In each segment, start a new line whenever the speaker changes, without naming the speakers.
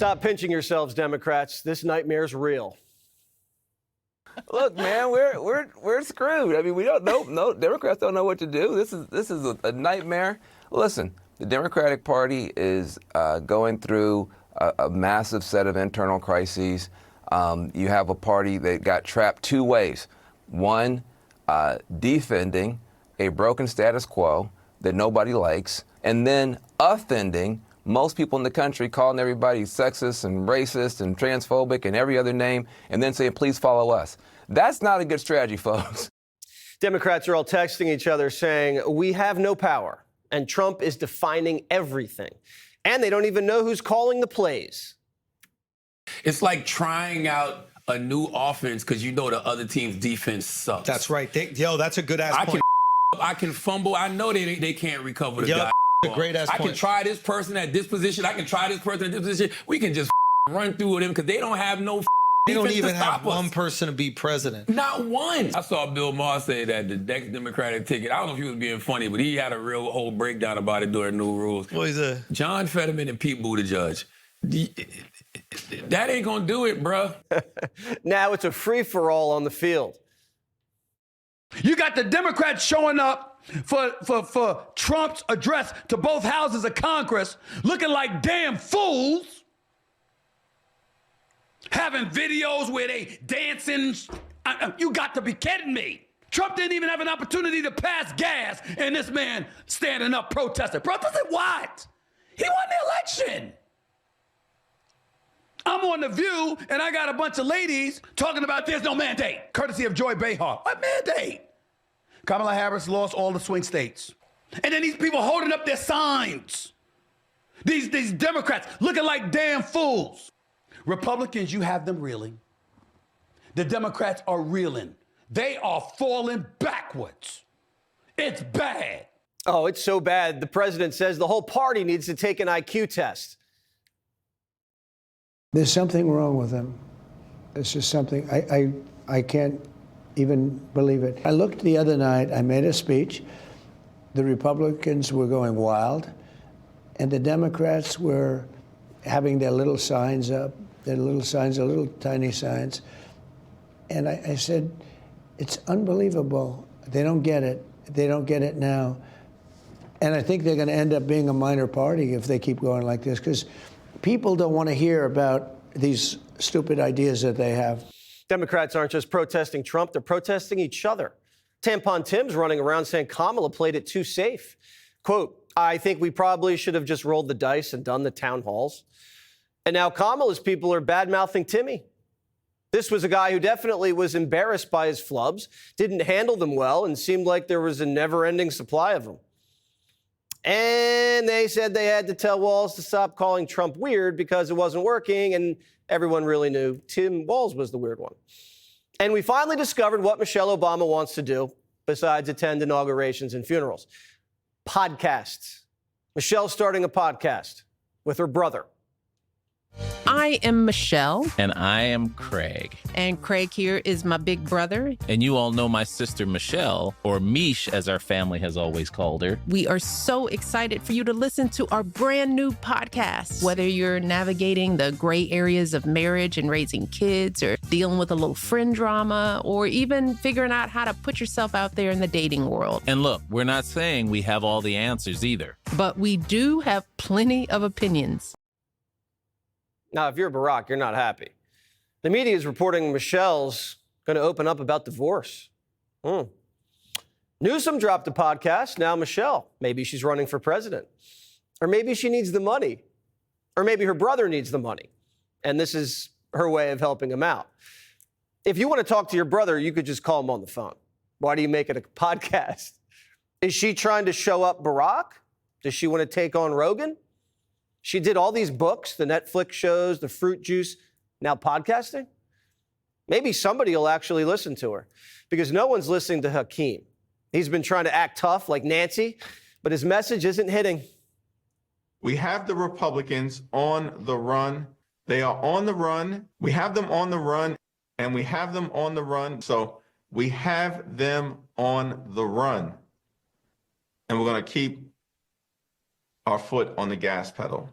Stop pinching yourselves, Democrats. This nightmare's real.
Look, man, we're screwed. I mean, we don't know. No, Democrats don't know what to do. This is a nightmare. Listen, the Democratic Party is going through a massive set of internal crises. You have a party that got trapped two ways. One, defending a broken status quo that nobody likes, and then offending most people in the country, calling everybody sexist and racist and transphobic and every other name, and then saying, please follow us. That's not a good strategy, folks.
Democrats are all texting each other saying, we have no power, and Trump is defining everything. And they don't even know who's calling the plays.
It's like trying out a new offense because you know the other team's defense sucks.
That's right. That's a good-ass point.
I can fumble. I know they can't recover the guy.
A great-ass point.
I can try this person at this position. I can try this person at this position. We can just run through them because they don't have no
They don't even have
us.
one person to be president.
Not one. I saw Bill Maher say that the next Democratic ticket, I don't know if he was being funny, but he had a real whole breakdown about it during New Rules.
What is that?
John Fetterman and Pete Buttigieg. That ain't gonna do it, bruh.
Now it's a free-for-all on the field.
You got the Democrats showing up for Trump's address to both houses of Congress looking like damn fools, having videos where they dancing. You got to be kidding me. Trump didn't even have an opportunity to pass gas, and this man standing up protesting. Protesting what? He won the election. I'm on The View, and I got a bunch of ladies talking about there's no mandate, courtesy of Joy Behar. What mandate? Kamala Harris lost all the swing states. And then these people holding up their signs. These Democrats looking like damn fools. Republicans, you have them reeling. The Democrats are reeling. They are falling backwards. It's bad.
Oh, it's so bad. The president says the whole party needs to take an IQ test.
There's something wrong with them. It's just something, I can't even believe it. I looked the other night, I made a speech. The Republicans were going wild, and the Democrats were having their little signs up, their little tiny signs. And I said, it's unbelievable. They don't get it. They don't get it now. And I think they're going to end up being a minor party if they keep going like this, because people don't want to hear about these stupid ideas that they have.
Democrats aren't just protesting Trump, they're protesting each other. Tampon Tim's running around saying Kamala played it too safe. Quote, I think we probably should have just rolled the dice and done the town halls. And now Kamala's people are bad-mouthing Timmy. This was a guy who definitely was embarrassed by his flubs, didn't handle them well, and seemed like there was a never-ending supply of them. And they said they had to tell Walz to stop calling Trump weird because it wasn't working, and everyone really knew Tim Walz was the weird one. And we finally discovered what Michelle Obama wants to do besides attend inaugurations and funerals. Podcasts. Michelle's starting a podcast with her brother.
I am Michelle.
And I am Craig.
And Craig here is my big brother.
And you all know my sister Michelle, or Mish as our family has always called her.
We are so excited for you to listen to our brand new podcast. Whether you're navigating the gray areas of marriage and raising kids, or dealing with a little friend drama, or even figuring out how to put yourself out there in the dating world.
And look, we're not saying we have all the answers either.
But we do have plenty of opinions.
Now, if you're Barack, you're not happy. The media is reporting Michelle's going to open up about divorce. Newsom dropped a podcast. Now Michelle, maybe she's running for president. Or maybe she needs the money. Or maybe her brother needs the money. And this is her way of helping him out. If you want to talk to your brother, you could just call him on the phone. Why do you make it a podcast? Is she trying to show up Barack? Does she want to take on Rogan? She did all these books, the Netflix shows, the fruit juice, now podcasting? Maybe somebody will actually listen to her because no one's listening to Hakeem. He's been trying to act tough like Nancy, but his message isn't hitting.
We have the Republicans on the run. They are on the run. We have them on the run, and we have them on the run. So we have them on the run. And we're going to keep our foot on the gas pedal.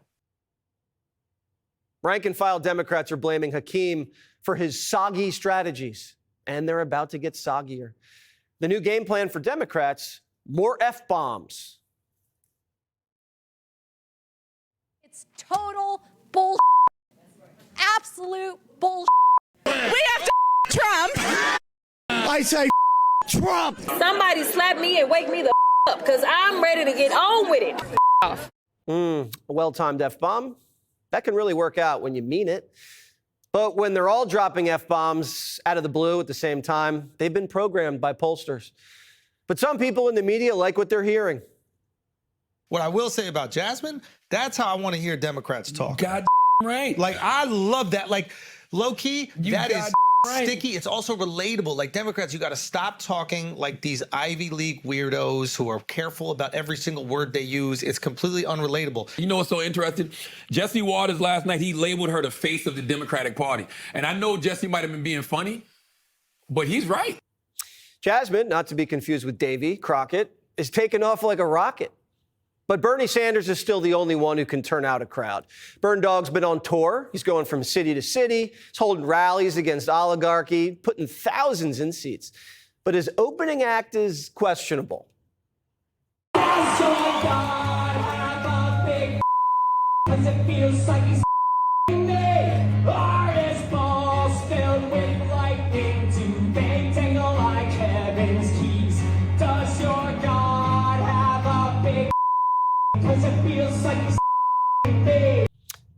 Rank and file Democrats are blaming Hakeem for his soggy strategies, and they're about to get soggier. The new game plan for Democrats, more F-bombs.
It's total bullshit. Absolute bullshit.
We have to Trump.
I say Trump.
Somebody slap me and wake me the up, because I'm ready to get on with it.
A well-timed F-bomb. That can really work out when you mean it. But when they're all dropping F-bombs out of the blue at the same time, they've been programmed by pollsters. But some people in the media like what they're hearing.
What I will say about Jasmine, that's how I want to hear Democrats talk.
Goddamn right.
Like, I love that. Like, low-key, that is
right.
sticky. It's also relatable. Like, Democrats, you got to stop talking like these Ivy League weirdos who are careful about every single word they use. It's completely unrelatable.
You know what's so interesting? Jesse Watters last night, he labeled her the face of the Democratic Party. And I know Jesse might have been being funny, but he's right.
Jasmine, not to be confused with Davy Crockett, is taking off like a rocket. But Bernie Sanders is still the only one who can turn out a crowd. Burn Dog's been on tour. He's going from city to city. He's holding rallies against oligarchy, putting thousands in seats. But his opening act is questionable.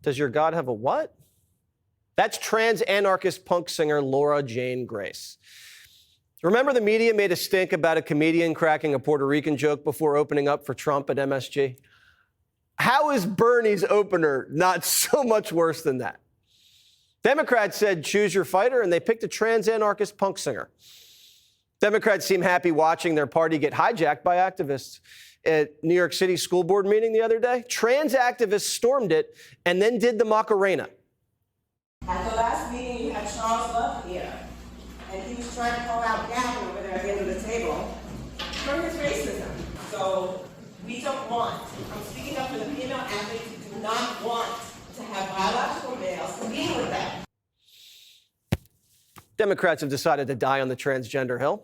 Does your God have a what? That's trans anarchist punk singer Laura Jane Grace. Remember the media made a stink about a comedian cracking a Puerto Rican joke before opening up for Trump at MSG? How is Bernie's opener not so much worse than that? Democrats said choose your fighter, and they picked a trans anarchist punk singer. Democrats seem happy watching their party get hijacked by activists. At New York City school board meeting the other day, trans activists stormed it and then did the Macarena.
At the last meeting, you had Charles Love here, and he was trying to call out Gallup over there at the end of the table for his racism. So we don't want, I'm speaking up for the female athletes who do not want to have biological males competing with them. Democrats have decided to die on the transgender hill.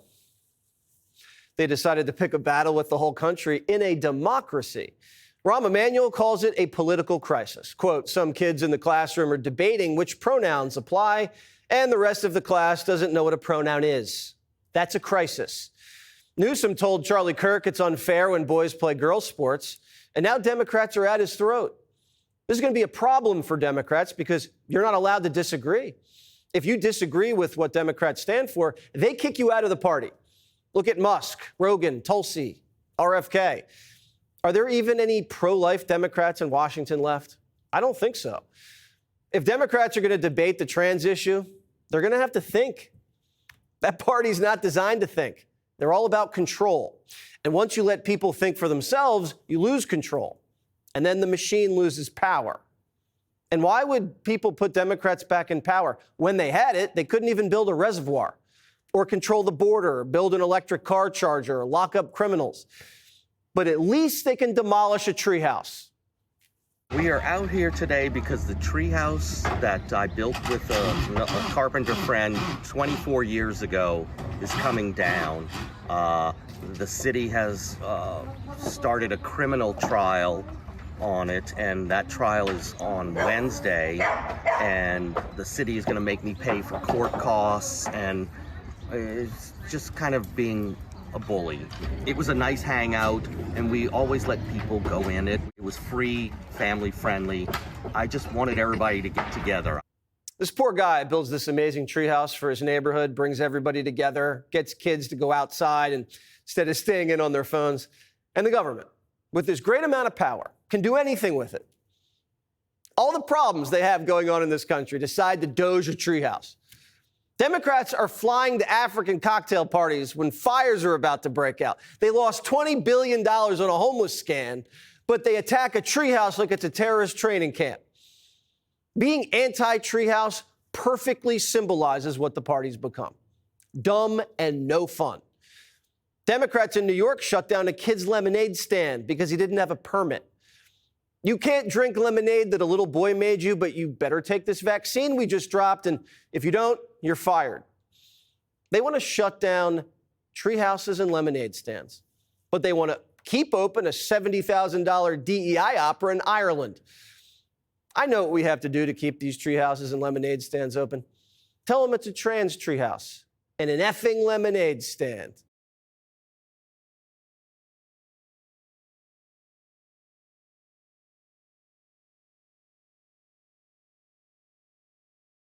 They decided to pick a battle with the whole country in a democracy. Rahm Emanuel calls it a political crisis. Quote, some kids in the classroom are debating which pronouns apply, and the rest of the class doesn't know what a pronoun is. That's a crisis. Newsom told Charlie Kirk it's unfair when boys play girls' sports, and now Democrats are at his throat. This is going to be a problem for Democrats because you're not allowed to disagree. If you disagree with what Democrats stand for, they kick you out of the party. Look at Musk, Rogan, Tulsi, RFK. Are there even any pro-life Democrats in Washington left? I don't think so. If Democrats are going to debate the trans issue, they're going to have to think. That party's not designed to think. They're all about control. And once you let people think for themselves, you lose control. And then the machine loses power. And why would people put Democrats back in power? When they had it, they couldn't even build a reservoir or control the border, or build an electric car charger, or lock up criminals. But at least they can demolish a treehouse.
We are out here today because the treehouse that I built with a carpenter friend 24 years ago is coming down. The city has started a criminal trial on it, and that trial is on Wednesday, and the city is going to make me pay for court costs, and it's just kind of being a bully. It was a nice hangout, and we always let people go in it. It was free, family friendly. I just wanted everybody to get together.
This poor guy builds this amazing treehouse for his neighborhood, brings everybody together, gets kids to go outside and instead of staying in on their phones. And the government, with this great amount of power, can do anything with it. All the problems they have going on in this country decide to doge a treehouse. Democrats are flying to African cocktail parties when fires are about to break out. They lost $20 billion on a homeless scan, but they attack a treehouse like it's a terrorist training camp. Being anti-treehouse perfectly symbolizes what the party's become. Dumb and no fun. Democrats in New York shut down a kid's lemonade stand because he didn't have a permit. You can't drink lemonade that a little boy made you, but you better take this vaccine we just dropped, and if you don't, you're fired. They want to shut down tree houses and lemonade stands, but they want to keep open a $70,000 DEI opera in Ireland. I know what we have to do to keep these tree houses and lemonade stands open. Tell them it's a trans tree house and an effing lemonade stand.